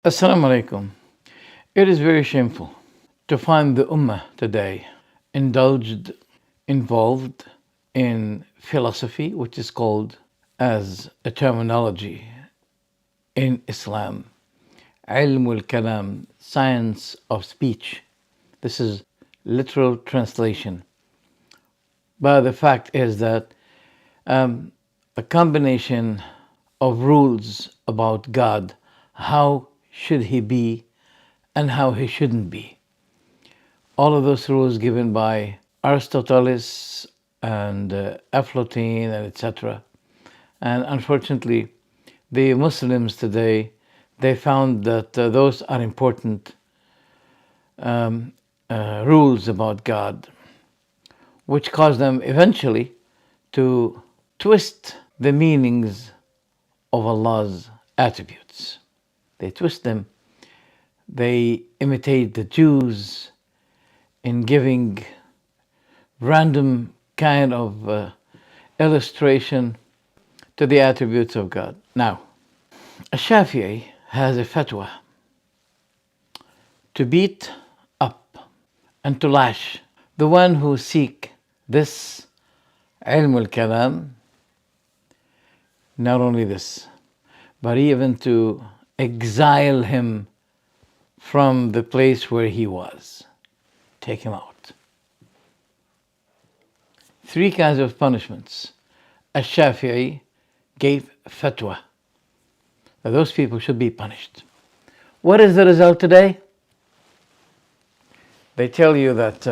Assalamu alaikum. It is very shameful to find the Ummah today involved in philosophy, which is called as a terminology in Islam, الكلام, science of speech. This is literal translation. But the fact is that a combination of rules about God, how should he be and how he shouldn't be. All of those rules given by Aristotle and Aflatine and etc. And unfortunately, the Muslims today, they found that those are important rules about God, which caused them eventually to twist the meanings of Allah's attributes. They twist them. They imitate the Jews in giving random kind of illustration to the attributes of God. Now, a Shafi'i has a fatwa to beat up and to lash the one who seek this ilm al-kalam. Not only this, but even to exile him from the place where he was. Take him out. 3 kinds of punishments. Al-Shafi'i gave fatwa that those people should be punished. What is the result today? They tell you that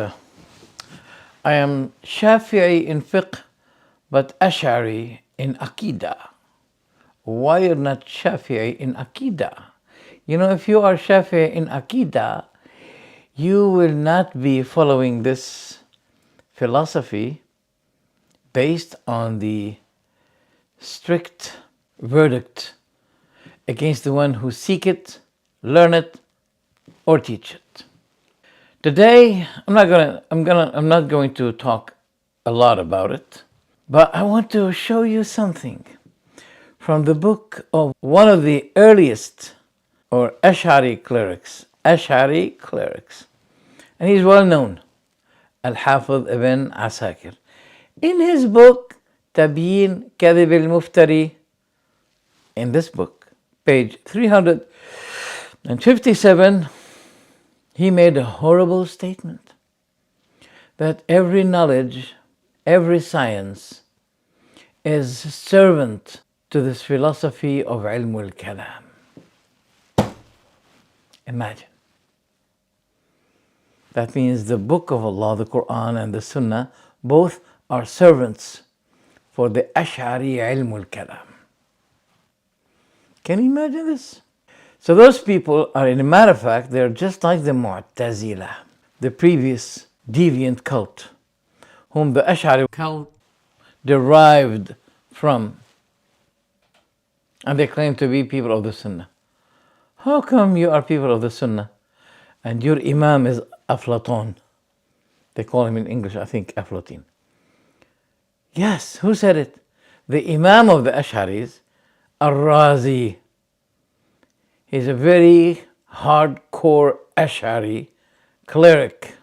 I am Shafi'i in fiqh, but Ash'ari in Aqidah. Why you're not Shafi'i in Aqidah? You know, if you are Shafi'i in Aqidah, you will not be following this philosophy based on the strict verdict against the one who seek it, learn it, or teach it. Today, I'm not going to talk a lot about it, but I want to show you something from the book of one of the earliest or Ash'ari clerics, and he's well known, Al-Hafiz ibn Asakir. In his book, Tabyin Kadhib al-Muftari, in this book, page 357, he made a horrible statement that every knowledge, every science is servant to this philosophy of ilm al-kalam. Imagine. That means the book of Allah, the Qur'an and the Sunnah, both are servants for the Ash'ari ilm al-kalam. Can you imagine this? So those people are, in a matter of fact, they're just like the Mu'tazila, the previous deviant cult, whom the Ash'ari cult derived from, and they claim to be people of the Sunnah. How come you are people of the Sunnah and your Imam is Aflatun? They call him in English, I think, Aflatine. Yes, who said it? The Imam of the Ash'aris, Ar-Razi. He's a very hardcore Ash'ari cleric.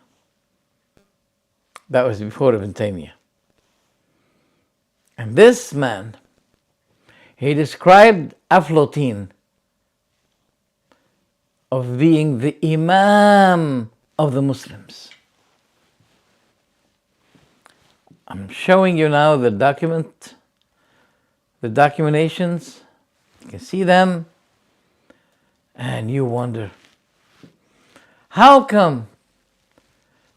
That was before Ibn Taymiyyah. And this man, he described Aflatine of being the Imam of the Muslims. I'm showing you now the documentations. You can see them, and you wonder, how come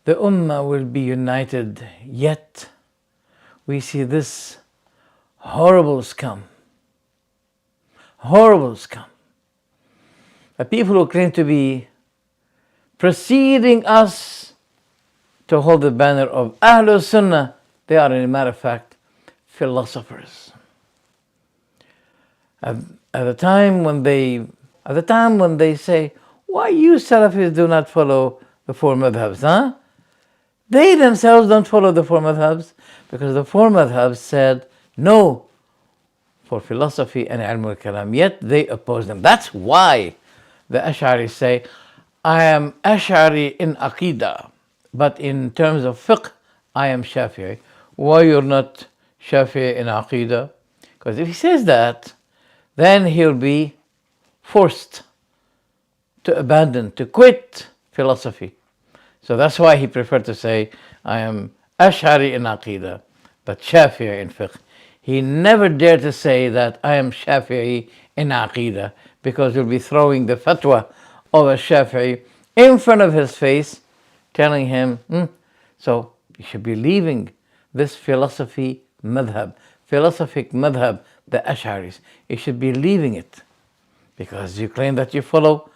the Ummah will be united, yet we see this horrible scum. The people who claim to be preceding us to hold the banner of Ahlul Sunnah, they are, in a matter of fact, philosophers. At the time when they say, why you Salafis do not follow the 4 madhabs, huh? They themselves don't follow the 4 madhabs because the 4 madhabs said no for philosophy and ilm al-kalam, yet they oppose them. That's why the Ash'aris say, I am Ash'ari in Aqidah, but in terms of fiqh, I am Shafi'i. Why you're not Shafi'i in Aqidah? Because if he says that, then he'll be forced to abandon, to quit philosophy. So that's why he preferred to say, I am Ash'ari in Aqidah, but Shafi'i in fiqh. He never dared to say that I am Shafi'i in Aqidah, because he'll be throwing the fatwa of a Shafi'i in front of his face, telling him, so you should be leaving this philosophic madhab, the Ash'aris. You should be leaving it, because you claim that you follow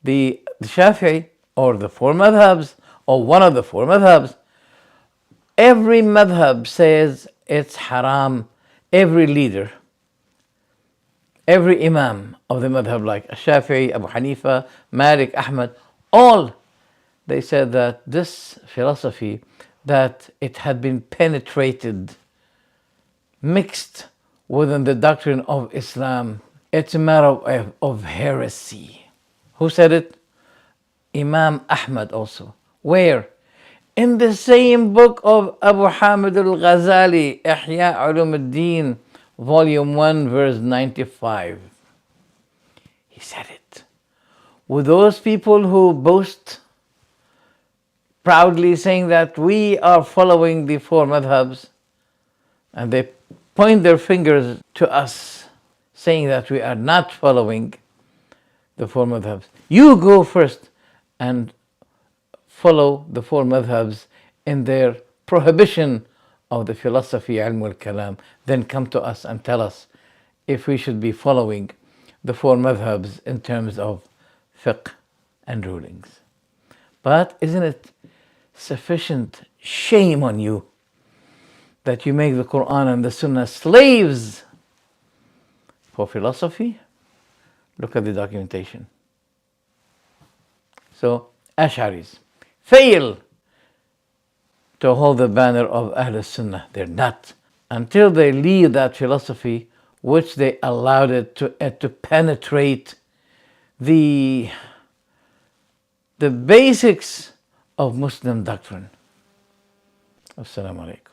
the Shafi'i, or the four madhabs, or one of the four madhabs. Every madhab says it's haram. Every leader, every imam of the madhab, like Shafi'i, Abu Hanifa, Malik, Ahmad, all, they said that this philosophy, that it had been penetrated, mixed within the doctrine of Islam, it's a matter of heresy. Who said it? Imam Ahmad also. Where? In the same book of Abu Hamid al-Ghazali, Ihya Ulum al-Din, volume 1, verse 95. He said it. With those people who boast proudly, saying that we are following the four madhabs, and they point their fingers to us, saying that we are not following the four madhabs. You go first and follow the four madhabs in their prohibition of the philosophy, ilm al-kalam. Then come to us and tell us if we should be following the four madhabs in terms of fiqh and rulings. But isn't it sufficient shame on you that you make the Qur'an and the Sunnah slaves for philosophy? Look at the documentation. So, Ash'aris fail to hold the banner of Ahl Sunnah. They're not. Until they leave that philosophy, which they allowed it to penetrate the basics of Muslim doctrine. Assalamu alaikum.